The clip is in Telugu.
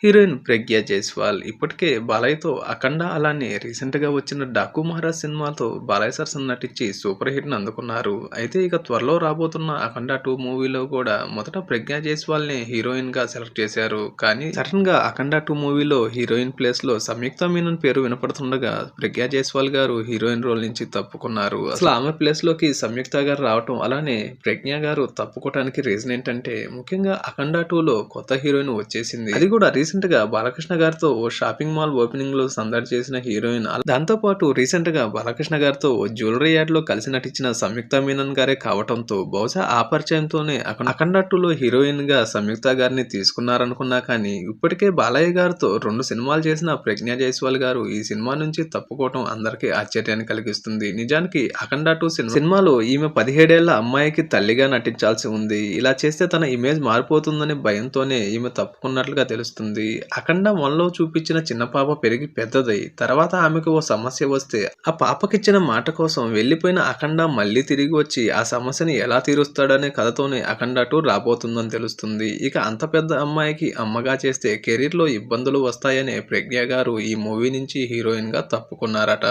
హీరోయిన్ 'ప్రగ్య జైస్వాల్' ఇప్పటికే బాలయ్యతో 'అఖండ' అలానే రీసెంట్‌గా వచ్చిన 'డాకు మహారాజ్' సినిమాతో బాలయ్య సరసన నటించి సూపర్ హిట్‌ని అందుకున్నారు. అయితే ఇక త్వరలో రాబోతున్న 'అఖండ 2' మూవీలో కూడా మొదట 'ప్రగ్య జైస్వాల్‌నే హీరోయిన్‌గా సెలెక్ట్ చేశారు. కానీ సడెన్‌గా 'అఖండ 2' మూవీలో హీరోయిన్ ప్లేస్‌లో సంయుక్త మీనన్ పేరు వినపడుతుండగా 'ప్రగ్య జైస్వాల్' గారు హీరోయిన్ రోల్ నుంచి తప్పుకున్నారు. అసలు ఆమె ప్లేస్‌లోకి సంయుక్త గారు రావటం అలానే 'ప్రజ్ఞ' గారు తప్పుకోవటానికి రీజన్ ఏంటంటే ముఖ్యంగా 'అఖండ 2'లో కొత్త హీరోయిన్ వచ్చేసింది. అది కూడా రీసెంట్‌గా బాలకృష్ణ గారితో ఓ షాపింగ్ మాల్ ఓపెనింగ్‌లో సందడి చేసిన హీరోయిన్. దాంతో పాటు రీసెంట్‌గా బాలకృష్ణ గారితో ఓ జ్యువెలరీ యాడ్‌లో కలిసి నటించిన సంయుక్త మీనన్ గారే కావటంతో బహుశా ఆ పరిచయంతోనే 'అఖండ 2'లో హీరోయిన్‌గా సంయుక్త గారిని తీసుకున్నారనుకున్నా కానీ ఇప్పటికే బాలయ్య గారితో 2 సినిమాలు చేసిన 'ప్రజ్ఞ జైస్వాల్' గారు ఈ సినిమా నుంచి తప్పుకోవటం అందరికీ ఆశ్చర్యాన్ని కలిగిస్తుంది. నిజానికి 'అఖండ 2' సినిమాలో ఈమె 17 ఏళ్ల అమ్మాయికి తల్లిగా నటించాల్సి ఉంది. ఇలా చేస్తే తన ఇమేజ్ మారిపోతుందనే భయంతోనే ఈమె తప్పుకున్నట్లుగా తెలుస్తుంది. 'అఖండ 1'లో చూపించిన చిన్న పాప పెరిగి పెద్దదై తర్వాత ఆమెకు ఓ సమస్య వస్తే ఆ పాపకిచ్చిన మాట కోసం వెళ్లిపోయిన 'అఖండ' మళ్లీ తిరిగి వచ్చి ఆ సమస్యని ఎలా తీరుస్తాడనే కథతోనే 'అఖండ 2' రాబోతుందని తెలుస్తుంది. ఇక అంత పెద్ద అమ్మాయికి అమ్మగా చేస్తే కెరీర్‌లో ఇబ్బందులు వస్తాయనే 'ప్రజ్ఞ' గారు ఈ మూవీ నుంచి హీరోయిన్‌గా తప్పుకున్నారట.